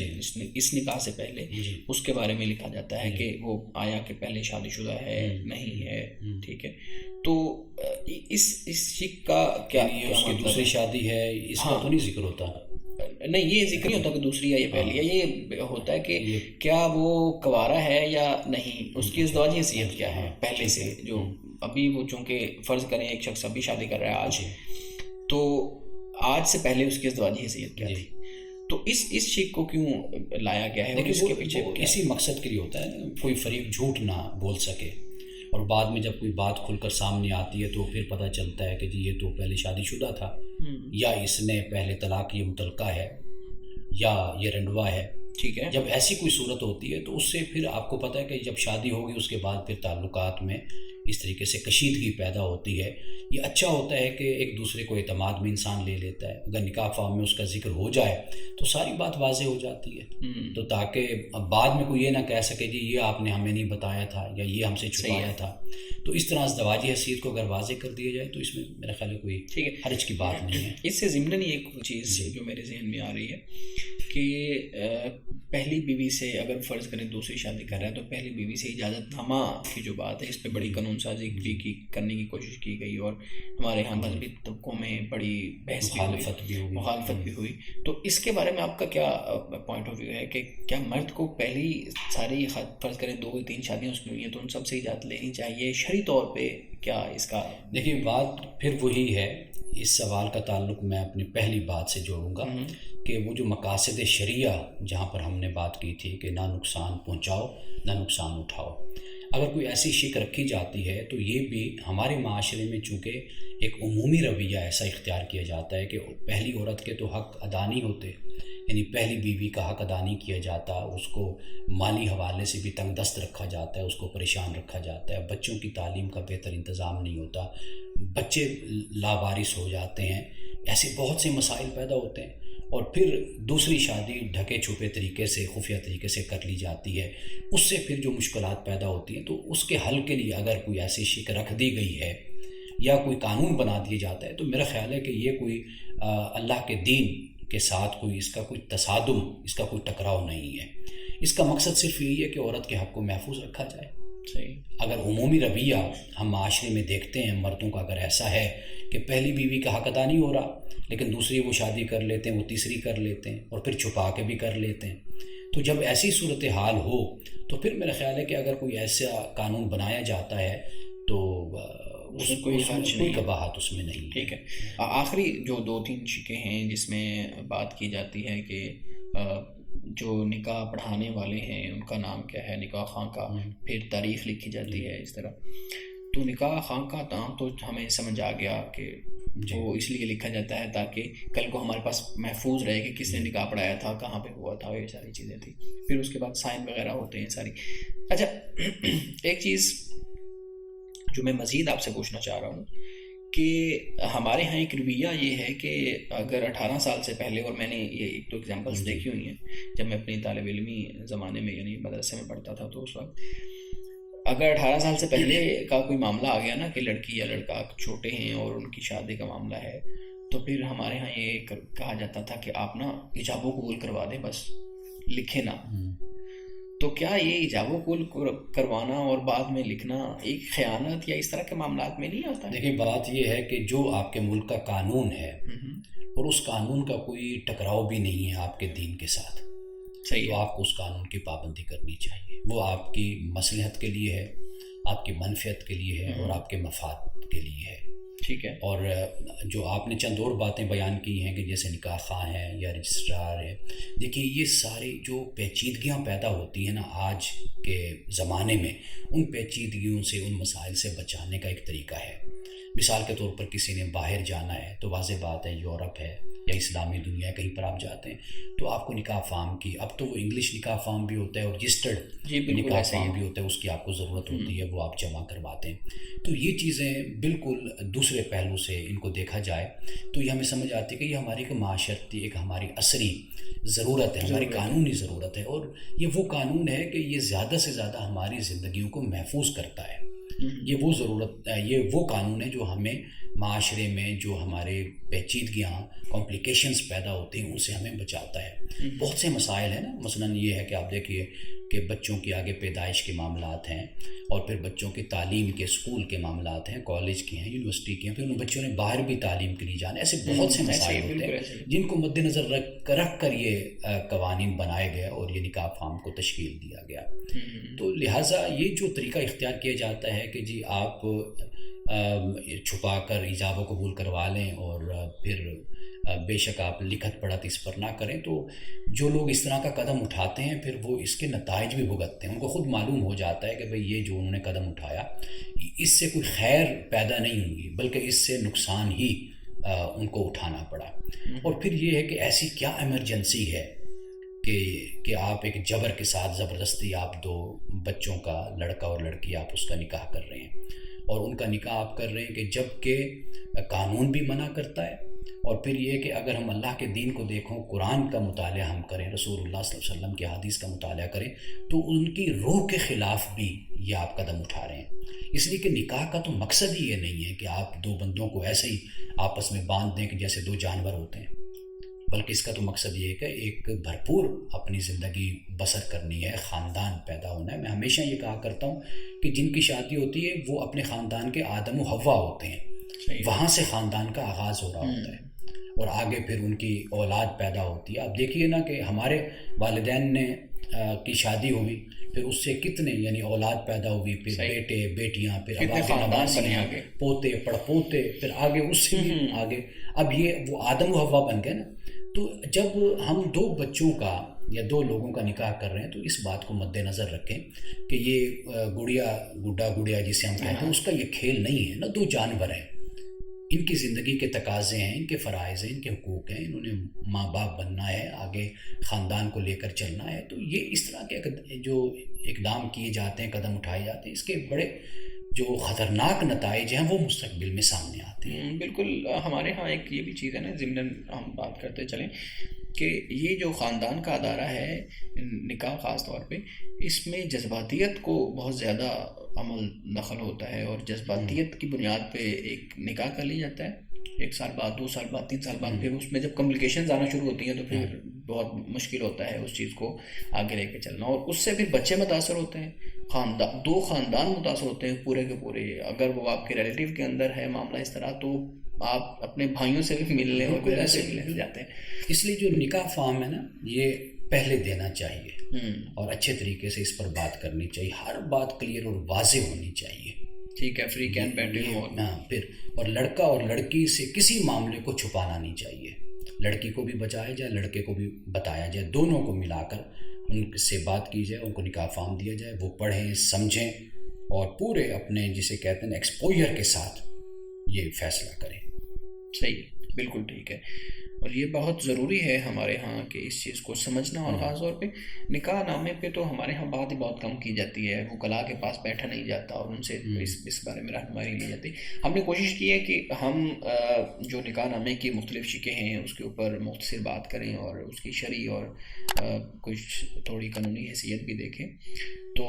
اس نکاح سے پہلے، اس کے بارے میں لکھا جاتا ہے کہ وہ آیا کہ پہلے شادی شدہ ہے نہیں ہے. ٹھیک ہے. تو اس شک کا کیا اس کی دوسری شادی ہے، اس کا تو نہیں ذکر ہوتا. نہیں، یہ ذکر نہیں ہوتا کہ دوسری ہے یا پہلی ہے. یہ ہوتا ہے کہ کیا وہ کوارا ہے یا نہیں، اس کی ازدواجی حیثیت کیا ہے پہلے سے. جو ابھی وہ چونکہ فرض کریں ایک شخص ابھی شادی کر رہا ہے آج، تو آج سے پہلے اس کی ازدواجی حیثیت کیا تھی. تو اس شک کو کیوں لایا گیا ہے؟ اس کے پیچھے اسی مقصد کے لیے ہوتا ہے کوئی فریق جھوٹ نہ بول سکے. اور بعد میں جب کوئی بات کھل کر سامنے آتی ہے تو پھر پتہ چلتا ہے کہ جی یہ تو پہلے شادی شدہ تھا، یا اس نے پہلے طلاق یہ متعلقہ ہے، یا یہ رنڈوا ہے. ٹھیک ہے. جب ایسی کوئی صورت ہوتی ہے تو اس سے پھر آپ کو پتہ ہے کہ جب شادی ہوگی اس کے بعد پھر تعلقات میں اس طریقے سے کشیدگی پیدا ہوتی ہے. یہ اچھا ہوتا ہے کہ ایک دوسرے کو اعتماد میں انسان لے لیتا ہے. اگر نکاح فارم میں اس کا ذکر ہو جائے تو ساری بات واضح ہو جاتی ہے، تو تاکہ بعد میں کوئی یہ نہ کہہ سکے جی یہ آپ نے ہمیں نہیں بتایا تھا یا یہ ہم سے چھپایا تھا. تو اس طرح ازدواجی حیثیت کو اگر واضح کر دیا جائے تو اس میں میرا خیال ہے کوئی حرج کی بات نہیں ہے. اس سے ضمن ایک چیز جو میرے ذہن میں آ رہی ہے کہ پہلی بیوی سے اگر فرض کریں دوسری شادی کر رہا ہے تو پہلی بیوی سے اجازت نامہ کی جو بات ہے اس پہ بڑی قانون سازی بھی کرنے کی کوشش کی گئی، اور ہمارے یہاں مذہبی طبقوں میں بڑی بحث مخالفت بھی ہوئی. تو اس کے بارے میں آپ کا کیا پوائنٹ آف ویو ہے کہ کیا مرد کو پہلی ساری فرض کریں 2-3 شادیاں اس میں ہوئی ہیں تو ان سب سے اجازت لینی چاہیے شرعی طور پہ؟ کیا اس کا دیکھیے بات پھر وہی ہے، اس سوال کا تعلق میں اپنی پہلی بات سے جوڑوں گا کہ وہ جو مقاصد شرعیہ جہاں پر ہم نے بات کی تھی کہ نہ نقصان پہنچاؤ نہ نقصان اٹھاؤ، اگر کوئی ایسی شک رکھی جاتی ہے تو یہ بھی ہمارے معاشرے میں چونکہ ایک عمومی رویہ ایسا اختیار کیا جاتا ہے کہ پہلی عورت کے تو حق ادا نہیں ہوتے، یعنی پہلی بیوی کا حق ادا نہیں کیا جاتا، اس کو مالی حوالے سے بھی تنگ دست رکھا جاتا ہے، اس کو پریشان رکھا جاتا ہے، بچوں کی تعلیم کا بہتر انتظام نہیں ہوتا، بچے لاوارث ہو جاتے ہیں، ایسے بہت سے مسائل پیدا ہوتے ہیں. اور پھر دوسری شادی ڈھکے چھپے طریقے سے خفیہ طریقے سے کر لی جاتی ہے، اس سے پھر جو مشکلات پیدا ہوتی ہیں تو اس کے حل کے لیے اگر کوئی ایسی شک رکھ دی گئی ہے یا کوئی قانون بنا دیا جاتا ہے تو میرا خیال ہے کہ یہ کوئی اللہ کے دین کے ساتھ کوئی اس کا کوئی تصادم، اس کا کوئی ٹکراؤ نہیں ہے. اس کا مقصد صرف یہی ہے کہ عورت کے حق کو محفوظ رکھا جائے. اگر عمومی رویہ ہم معاشرے میں دیکھتے ہیں مردوں کا اگر ایسا ہے کہ پہلی بیوی کا حق ادا نہیں ہو رہا لیکن دوسری وہ شادی کر لیتے ہیں، وہ تیسری کر لیتے ہیں اور پھر چھپا کے بھی کر لیتے ہیں، تو جب ایسی صورتحال ہو تو پھر میرا خیال ہے کہ اگر کوئی ایسا قانون بنایا جاتا ہے تو کوئی قباحت اس میں نہیں. ٹھیک ہے. آخری جو 2-3 شکیں ہیں جس میں بات کی جاتی ہے کہ جو نکاح پڑھانے والے ہیں ان کا نام کیا ہے، نکاح خانقاہ، پھر تاریخ لکھی جاتی ہے اس طرح. تو نکاح خانقاہ نام تو ہمیں سمجھ آ گیا کہ وہ اس لیے لکھا جاتا ہے تاکہ کل کو ہمارے پاس محفوظ رہے کہ کس نے نکاح پڑھایا تھا، کہاں پہ ہوا تھا، یہ ساری چیزیں تھیں. پھر اس کے بعد سائن وغیرہ ہوتے ہیں ساری. اچھا ایک چیز جو میں مزید آپ سے پوچھنا چاہ رہا ہوں کہ ہمارے ہاں ایک رویہ یہ ہے کہ اگر 18 سال سے پہلے، اور میں نے یہ 1-2 ایگزامپلس دیکھی ہوئی ہیں جب میں اپنی طالب علمی زمانے میں یعنی مدرسے میں پڑھتا تھا، تو اس وقت اگر 18 سال سے پہلے کا کوئی معاملہ آ گیا نا کہ لڑکی یا لڑکا چھوٹے ہیں اور ان کی شادی کا معاملہ ہے، تو پھر ہمارے ہاں یہ کہا جاتا تھا کہ آپ نا ایجاب و قبول کروا دیں، بس لکھے نا. تو کیا یہ ایجاب و قبول کروانا اور بعد میں لکھنا ایک خیانت یا اس طرح کے معاملات میں نہیں آتا ہے؟ دیکھیے بات یہ ہے کہ جو آپ کے ملک کا قانون ہے اور اس قانون کا کوئی ٹکراؤ بھی نہیں ہے آپ کے دین کے ساتھ، تو آپ کو اس قانون کی پابندی کرنی چاہیے. وہ آپ کی مصلحت کے لیے ہے، آپ کی منفعت کے لیے ہے اور آپ کے مفاد کے لیے ہے. ٹھیک ہے. اور جو آپ نے چند اور باتیں بیان کی ہیں کہ جیسے نکاح خواہ ہے یا رجسٹرار ہے، دیکھیے یہ ساری جو پیچیدگیاں پیدا ہوتی ہیں نا آج کے زمانے میں، ان پیچیدگیوں سے، ان مسائل سے بچانے کا ایک طریقہ ہے. مثال کے طور پر کسی نے باہر جانا ہے تو واضح بات ہے یورپ ہے یا اسلامی دنیا ہے، کہیں پر آپ جاتے ہیں تو آپ کو نکاح فارم کی، اب تو وہ انگلش نکاح فارم بھی ہوتا ہے اور رجسٹرڈ نکاح فارم بھی ہوتا ہے، اس کی آپ کو ضرورت ہوتی ہے، وہ آپ جمع کرواتے ہیں. تو یہ چیزیں بالکل دوسرے پہلو سے ان کو دیکھا جائے تو یہ ہمیں سمجھ آتی ہے کہ یہ ہماری ایک معاشرتی، ایک ہماری عصری ضرورت ہے، ہماری قانونی ضرورت ہے، اور یہ وہ قانون ہے کہ یہ زیادہ سے زیادہ ہماری زندگیوں کو محفوظ کرتا ہے. یہ وہ ضرورت، یہ وہ قانون ہے جو ہمیں معاشرے میں جو ہمارے پیچیدگیاں، کمپلیکیشنز پیدا ہوتے ہیں ان سے ہمیں بچاتا ہے. بہت سے مسائل ہیں نا، مثلاً یہ ہے کہ آپ دیکھیے کہ بچوں کی آگے پیدائش کے معاملات ہیں اور پھر بچوں کی تعلیم کے، اسکول کے معاملات ہیں، کالج کے ہیں، یونیورسٹی کے ہیں، پھر ان بچوں نے باہر بھی تعلیم کے لیے جانا، ایسے بہت سے مسائل ہوتے ہیں جن کو مد نظر رکھ کر یہ قوانین بنائے گئے اور یہ نکاح فارم کو تشکیل دیا گیا. تو لہٰذا یہ جو طریقہ اختیار کیا جاتا ہے کہ جی آپ چھپا کر ایجاب و قبول کروا لیں اور پھر بے شک آپ لکھت پڑھت اس پر نہ کریں، تو جو لوگ اس طرح کا قدم اٹھاتے ہیں پھر وہ اس کے نتائج بھی بھگتتے ہیں. ان کو خود معلوم ہو جاتا ہے کہ بھئی یہ جو انہوں نے قدم اٹھایا اس سے کوئی خیر پیدا نہیں ہوئی بلکہ اس سے نقصان ہی ان کو اٹھانا پڑا. اور پھر یہ ہے کہ ایسی کیا ایمرجنسی ہے کہ آپ ایک جبر کے ساتھ زبردستی آپ دو بچوں کا، لڑکا اور لڑکی، آپ اس کا نکاح کر رہے ہیں، اور ان کا نکاح آپ کر رہے ہیں کہ جب کہ قانون بھی منع کرتا ہے. اور پھر یہ کہ اگر ہم اللہ کے دین کو دیکھیں، قرآن کا مطالعہ ہم کریں، رسول اللہ صلی اللہ علیہ وسلم کی حدیث کا مطالعہ کریں، تو ان کی روح کے خلاف بھی یہ آپ قدم اٹھا رہے ہیں. اس لیے کہ نکاح کا تو مقصد ہی یہ نہیں ہے کہ آپ دو بندوں کو ایسے ہی آپس میں باندھ دیں کہ جیسے دو جانور ہوتے ہیں، بلکہ اس کا تو مقصد یہ ہے کہ ایک بھرپور اپنی زندگی بسر کرنی ہے، خاندان پیدا ہونا ہے. میں ہمیشہ یہ کہا کرتا ہوں کہ جن کی شادی ہوتی ہے وہ اپنے خاندان کے آدم و حوا ہوتے ہیں، وہاں سے خاندان کا آغاز ہو رہا ہوتا ہے اور آگے پھر ان کی اولاد پیدا ہوتی ہے. آپ دیکھیے نا کہ ہمارے والدین نے کی شادی ہوئی، پھر اس سے کتنے یعنی اولاد پیدا ہوئی، پھر بیٹے بیٹیاں، پھر اب پوتے پڑپوتے، پھر آگے اس سے بھی آگے، اب یہ وہ آدم و حوا بن گئے نا. تو جب ہم دو بچوں کا یا دو لوگوں کا نکاح کر رہے ہیں تو اس بات کو مد نظر رکھیں کہ یہ گڑیا جسے ہم کہتے ہیں اس کا یہ کھیل نہیں ہے نا. دو جانور ہیں، ان کی زندگی کے تقاضے ہیں، ان کے فرائض ہیں، ان کے حقوق ہیں، انہوں نے ماں باپ بننا ہے، آگے خاندان کو لے کر چلنا ہے. تو یہ اس طرح کے جو اقدام کیے جاتے ہیں، قدم اٹھائے جاتے ہیں، اس کے بڑے جو خطرناک نتائج ہیں وہ مستقبل میں سامنے آتے ہیں. بالکل. ہمارے ہاں ایک یہ بھی چیز ہے نا، ضمن ہم بات کرتے چلیں کہ یہ جو خاندان کا ادارہ ہے نکاح خاص طور پہ، اس میں جذباتیت کو بہت زیادہ عمل دخل ہوتا ہے، اور جذباتیت کی بنیاد پہ ایک نکاح کر لیا جاتا ہے. 1 سال بعد، 2 سال بعد، 3 سال بعد پھر اس میں جب کمپلیکیشنز آنا شروع ہوتی ہیں تو پھر بہت مشکل ہوتا ہے اس چیز کو آگے لے کے چلنا، اور اس سے پھر بچے متاثر ہوتے ہیں، دو خاندان متاثر ہوتے ہیں پورے کے پورے. اگر وہ آپ کے ریلیٹیو کے اندر ہے معاملہ اس طرح تو آپ اپنے بھائیوں سے بھی ملنے اور پھر ایسے ملنے جاتے ہیں. اس لیے جو نکاح فارم ہے نا، یہ پہلے دینا چاہیے اور اچھے طریقے سے اس پر بات کرنی چاہیے، ہر بات کلیئر اور واضح ہونی چاہیے. ٹھیک ہے، فری کین پینڈنگ ہونا. پھر اور لڑکا اور لڑکی سے کسی معاملے کو چھپانا نہیں چاہیے. لڑکی کو بھی بچایا جائے، لڑکے کو بھی بتایا جائے، دونوں کو ملا کر ان سے بات کی جائے، ان کو نکاح فارم دیا جائے، وہ پڑھیں سمجھیں اور پورے اپنے جسے کہتے ہیں ایکسپوجر کے ساتھ یہ فیصلہ کریں. صحیح، بالکل ٹھیک ہے. اور یہ بہت ضروری ہے ہمارے ہاں کہ اس چیز کو سمجھنا، اور خاص طور پہ نکاح نامے پہ تو ہمارے ہاں بات ہی بہت کم کی جاتی ہے. وکلاء کے پاس بیٹھا نہیں جاتا اور ان سے اس بارے میں رہنمائی لی جاتی. ہم نے کوشش کی ہے کہ ہم جو نکاح نامے کی مختلف شکیں ہیں اس کے اوپر مختصر بات کریں اور اس کی شرعی اور کچھ تھوڑی قانونی حیثیت بھی دیکھیں. تو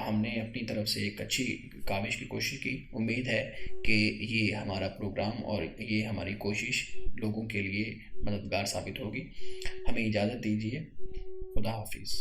ہم نے اپنی طرف سے ایک اچھی کاوش کی کوشش کی. امید ہے کہ یہ ہمارا پروگرام اور یہ ہماری کوشش لوگوں کے لیے مددگار ثابت ہوگی. ہمیں اجازت دیجیے. خدا حافظ.